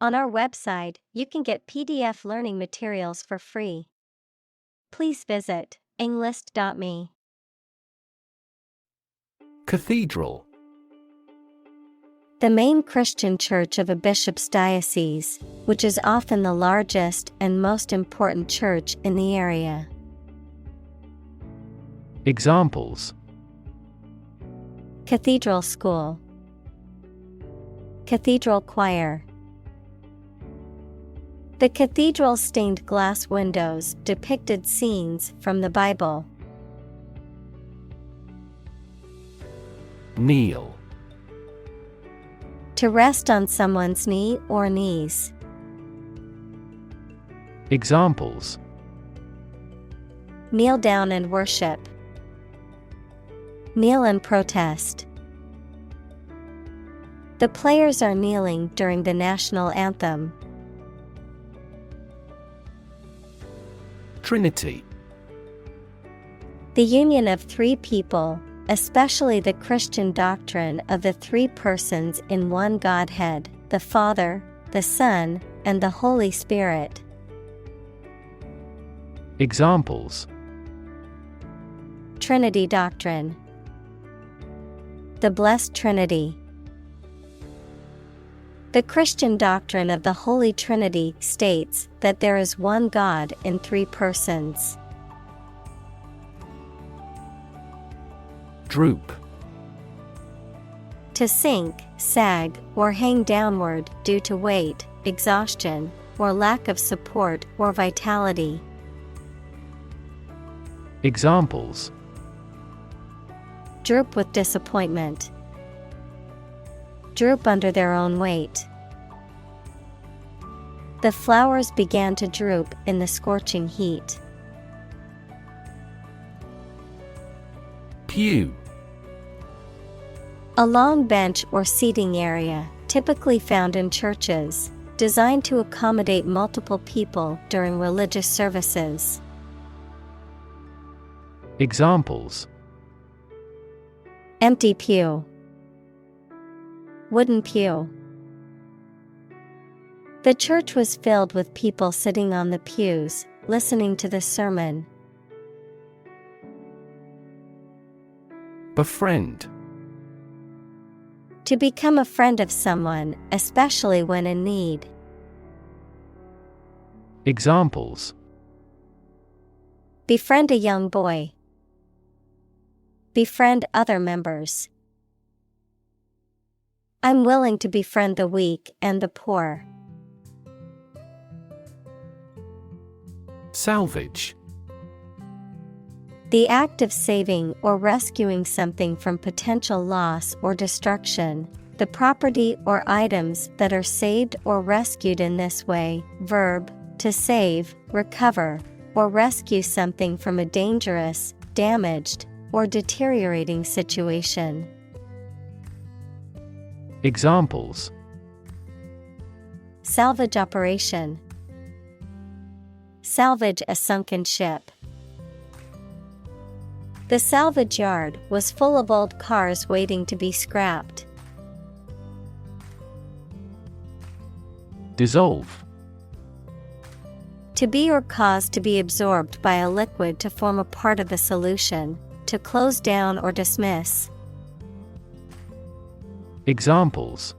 On our website, you can get PDF learning materials for free. Please visit englist.me. Cathedral. The main Christian church of a bishop's diocese, which is often the largest and most important church in the area. Examples: Cathedral school, cathedral choir. The cathedral's stained glass windows depicted scenes from the Bible. Kneel. To rest on someone's knee or knees. Examples: Kneel down and worship. Kneel and protest. The players are kneeling during the national anthem. Trinity. The union of three people, especially the Christian doctrine of the three persons in one Godhead, the Father, the Son, and the Holy Spirit. Examples: Trinity doctrine. The Blessed Trinity. The Christian doctrine of the Holy Trinity states that there is one God in three persons. Droop. To sink, sag, or hang downward due to weight, exhaustion, or lack of support or vitality. Examples: Droop with disappointment. Droop under their own weight. The flowers began to droop in the scorching heat. Pew. A long bench or seating area, typically found in churches, designed to accommodate multiple people during religious services. Examples: Empty pew. Wooden pew. The church was filled with people sitting on the pews, listening to the sermon. Befriend. To become a friend of someone, especially when in need. Examples: Befriend a young boy. Befriend other members. I'm willing to befriend the weak and the poor. Salvage. The act of saving or rescuing something from potential loss or destruction, the property or items that are saved or rescued in this way. Verb, to save, recover, or rescue something from a dangerous, damaged, or deteriorating situation. Examples: Salvage operation. Salvage a sunken ship. The salvage yard was full of old cars waiting to be scrapped. Dissolve. To be or cause to be absorbed by a liquid to form a part of a solution, to close down or dismiss. Examples: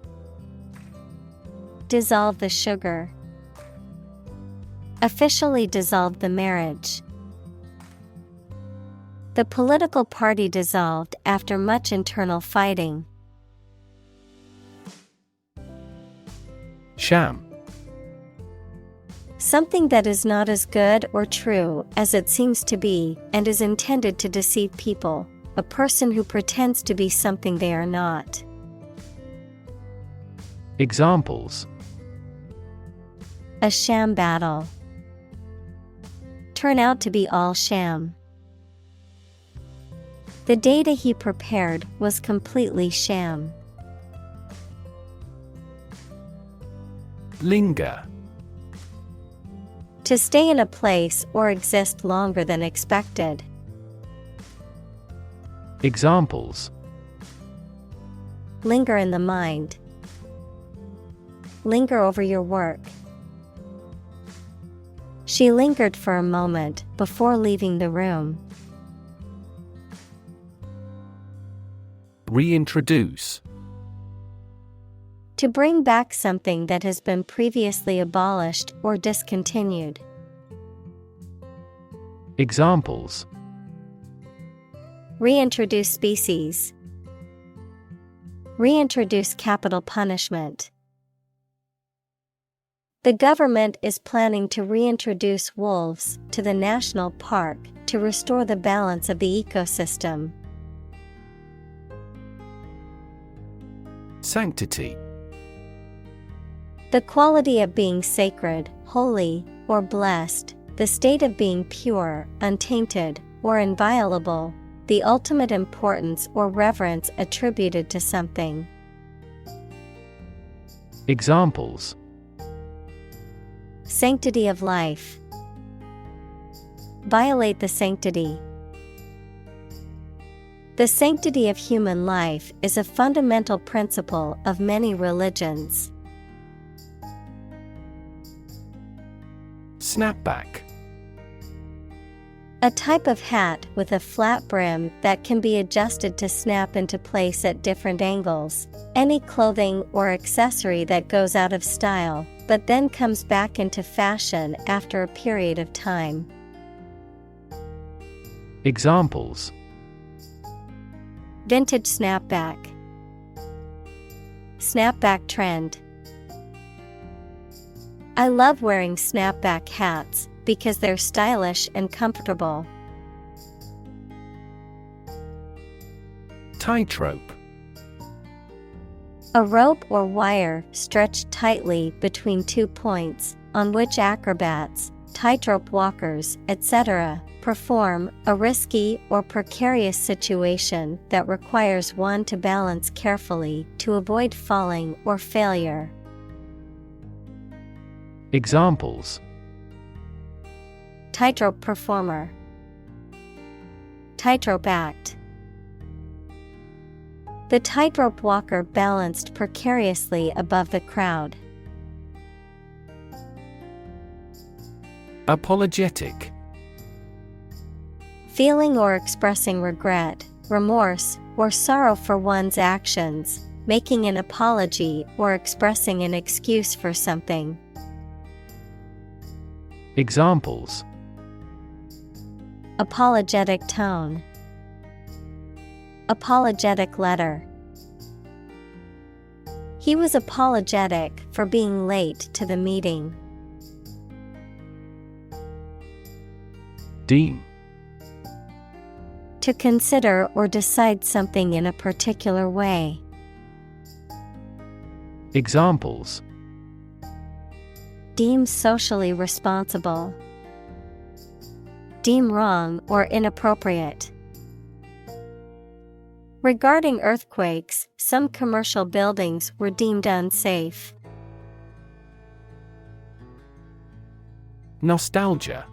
Dissolve the sugar. Officially dissolved the marriage. The political party dissolved after much internal fighting. Sham. Something that is not as good or true as it seems to be and is intended to deceive people, a person who pretends to be something they are not. Examples: A sham battle. Turn out to be all sham. The data he prepared was completely sham. Linger. To stay in a place or exist longer than expected. Examples: Linger in the mind. linger over your work. She lingered for a moment before leaving the room. Reintroduce. To bring back something that has been previously abolished or discontinued. Examples: Reintroduce species. Reintroduce capital punishment. The government is planning to reintroduce wolves to the national park to restore the balance of the ecosystem. Sanctity. The quality of being sacred, holy, or blessed, the state of being pure, untainted, or inviolable, the ultimate importance or reverence attributed to something. Examples: Sanctity of life. Violate the sanctity. The sanctity of human life is a fundamental principle of many religions. Snapback. A type of hat with a flat brim that can be adjusted to snap into place at different angles. Any clothing or accessory that goes out of style, but then comes back into fashion after a period of time. Examples: Vintage snapback. Snapback trend. I love wearing snapback hats because they're stylish and comfortable. Tightrope. A rope or wire stretched tightly between 2 points, on which acrobats, tightrope walkers, etc., perform a risky or precarious situation that requires one to balance carefully to avoid falling or failure. Examples: Tightrope performer. Tightrope act. The tightrope walker balanced precariously above the crowd. Apologetic. Feeling or expressing regret, remorse, or sorrow for one's actions, making an apology or expressing an excuse for something. Examples: Apologetic tone. Apologetic letter. He was apologetic for being late to the meeting. Deem. To consider or decide something in a particular way. Examples: Deem socially responsible. Deem wrong or inappropriate. Regarding earthquakes, some commercial buildings were deemed unsafe. Nostalgia.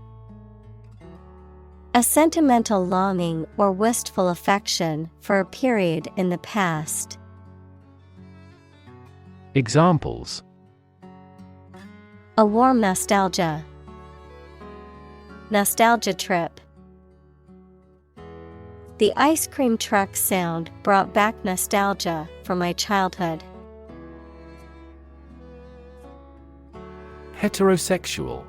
A sentimental longing or wistful affection for a period in the past. Examples: A warm nostalgia. Nostalgia trip. The ice cream truck sound brought back nostalgia for my childhood. Heterosexual.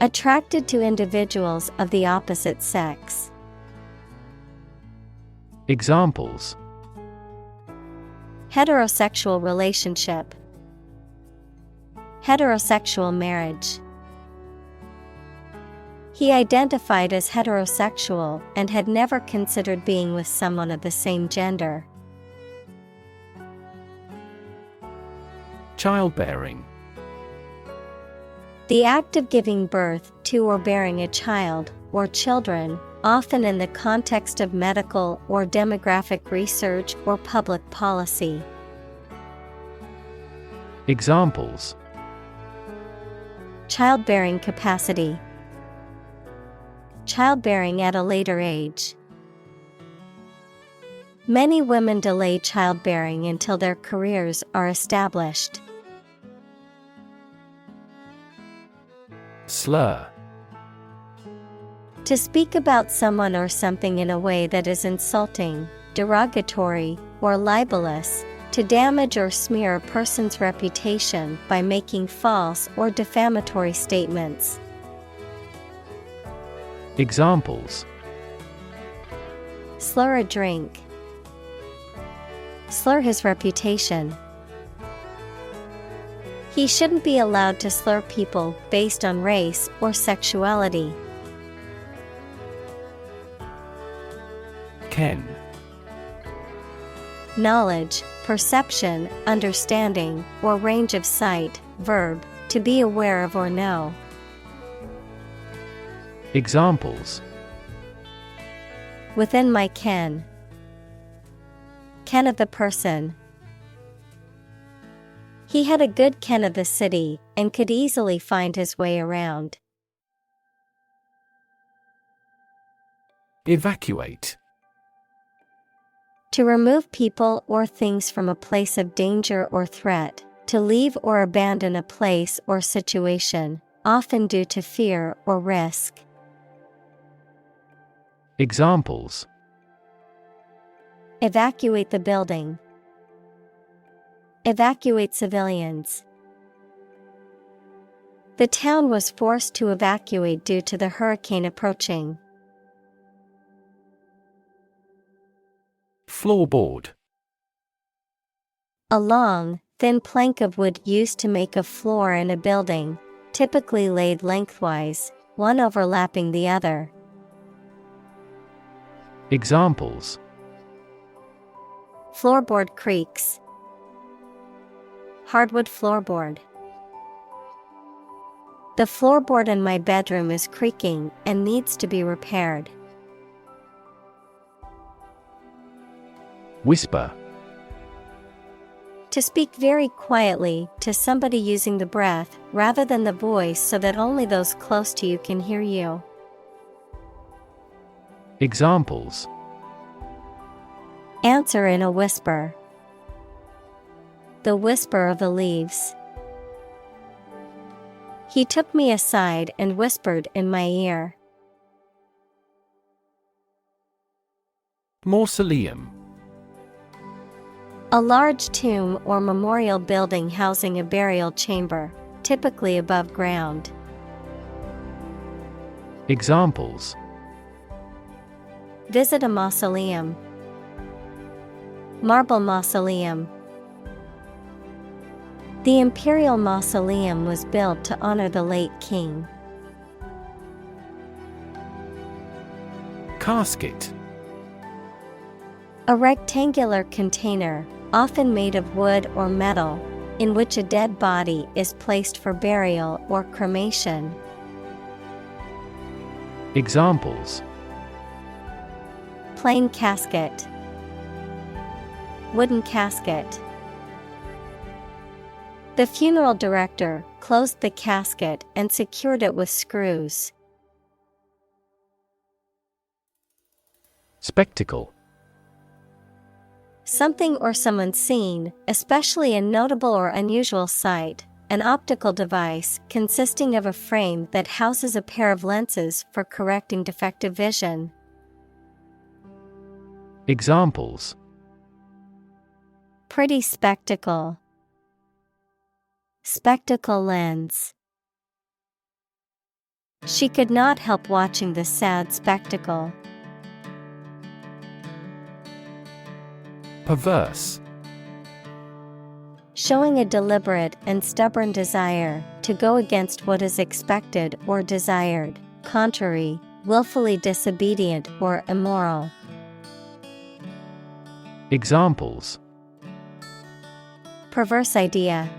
Attracted to individuals of the opposite sex. Examples: Heterosexual relationship. Heterosexual marriage. He identified as heterosexual and had never considered being with someone of the same gender. Childbearing. The act of giving birth to or bearing a child, or children, often in the context of medical or demographic research or public policy. Examples: Childbearing capacity. Childbearing at a later age. Many women delay childbearing until their careers are established. Slur. To speak about someone or something in a way that is insulting, derogatory, or libelous, to damage or smear a person's reputation by making false or defamatory statements. Examples: slur a drink, slur his reputation. He shouldn't be allowed to slur people based on race or sexuality. Ken. Knowledge, perception, understanding, or range of sight. Verb, to be aware of or know. Examples: within my ken. Ken of the person. He had a good ken of the city and could easily find his way around. Evacuate. To remove people or things from a place of danger or threat, to leave or abandon a place or situation, often due to fear or risk. Examples: evacuate the building. Evacuate civilians. The town was forced to evacuate due to the hurricane approaching. Floorboard. A long, thin plank of wood used to make a floor in a building, typically laid lengthwise, one overlapping the other. Examples: floorboard creaks. Hardwood floorboard. The floorboard in my bedroom is creaking and needs to be repaired. Whisper. To speak very quietly to somebody using the breath rather than the voice so that only those close to you can hear you. Examples: answer in a whisper. The whisper of the leaves. He took me aside and whispered in my ear. Mausoleum. A large tomb or memorial building housing a burial chamber, typically above ground. Examples: visit a mausoleum. Marble mausoleum. The imperial mausoleum was built to honor the late king. Casket. A rectangular container, often made of wood or metal, in which a dead body is placed for burial or cremation. Examples: plain casket. Wooden casket. The funeral director closed the casket and secured it with screws. Spectacle. Something or someone seen, especially a notable or unusual sight, an optical device consisting of a frame that houses a pair of lenses for correcting defective vision. Examples: pretty spectacle. Spectacle lens. She could not help watching the sad spectacle. Perverse. Showing a deliberate and stubborn desire to go against what is expected or desired, contrary, willfully disobedient or immoral. Examples: perverse idea.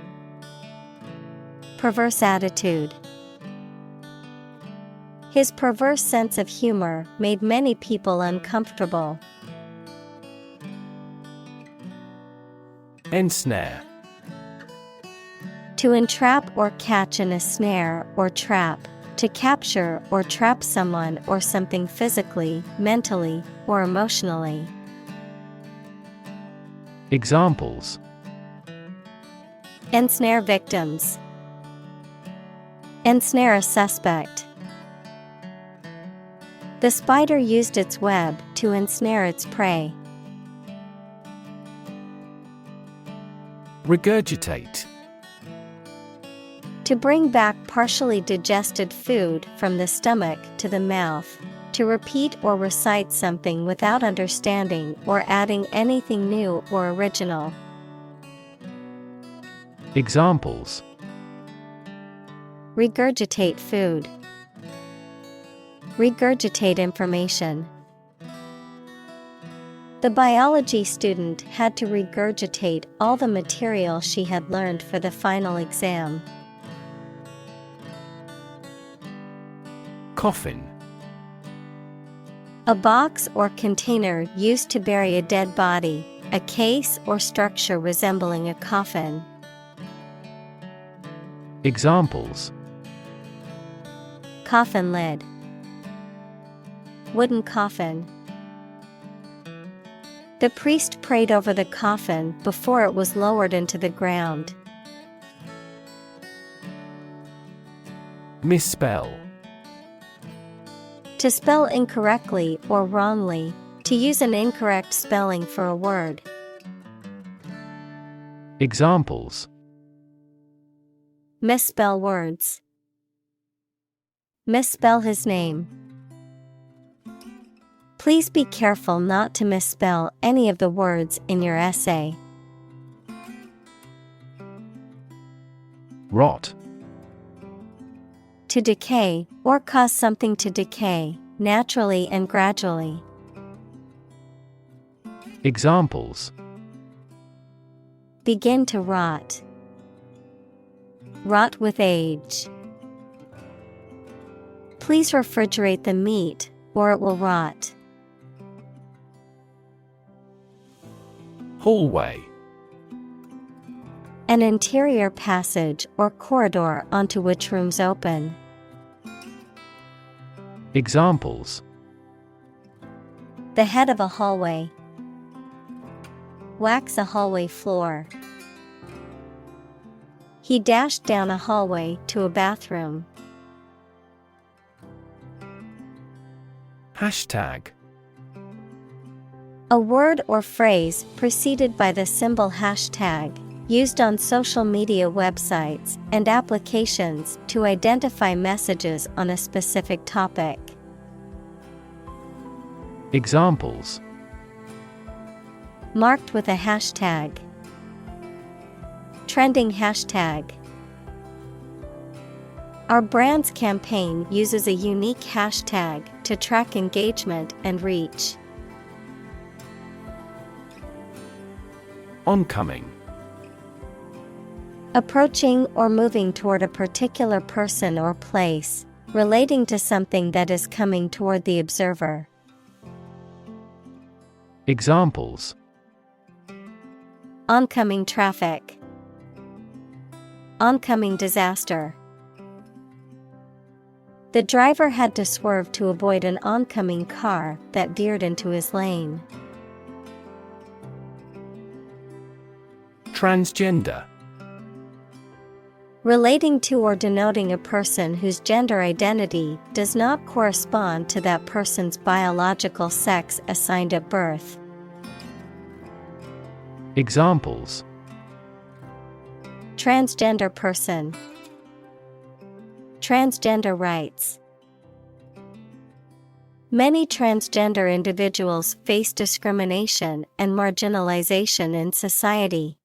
Perverse attitude. His perverse sense of humor made many people uncomfortable. Ensnare. To entrap or catch in a snare or trap, to capture or trap someone or something physically, mentally, or emotionally. Examples: ensnare victims, ensnare a suspect. The spider used its web to ensnare its prey. Regurgitate. To bring back partially digested food from the stomach to the mouth. To repeat or recite something without understanding or adding anything new or original. Examples: regurgitate food, regurgitate information. The biology student had to regurgitate all the material she had learned for the final exam. Coffin. A box or container used to bury a dead body, a case or structure resembling a coffin. Examples: coffin lid, wooden coffin. The priest prayed over the coffin before it was lowered into the ground. Misspell. To spell incorrectly or wrongly, to use an incorrect spelling for a word. Examples: misspell words, misspell his name. Please be careful not to misspell any of the words in your essay. Rot. To decay, or cause something to decay, naturally and gradually. Examples: begin to rot, rot with age. Please refrigerate the meat, or it will rot. Hallway. An interior passage or corridor onto which rooms open. Examples: the head of a hallway, wax a hallway floor. He dashed down a hallway to a bathroom. Hashtag. A word or phrase preceded by the symbol hashtag, used on social media websites and applications to identify messages on a specific topic. Examples: marked with a hashtag, trending hashtag. Our brand's campaign uses a unique hashtag to track engagement and reach. Oncoming. Approaching or moving toward a particular person or place, relating to something that is coming toward the observer. Examples: oncoming traffic, oncoming disaster. The driver had to swerve to avoid an oncoming car that veered into his lane. Transgender. Relating to or denoting a person whose gender identity does not correspond to that person's biological sex assigned at birth. Examples: transgender person, transgender rights. Many transgender individuals face discrimination and marginalization in society.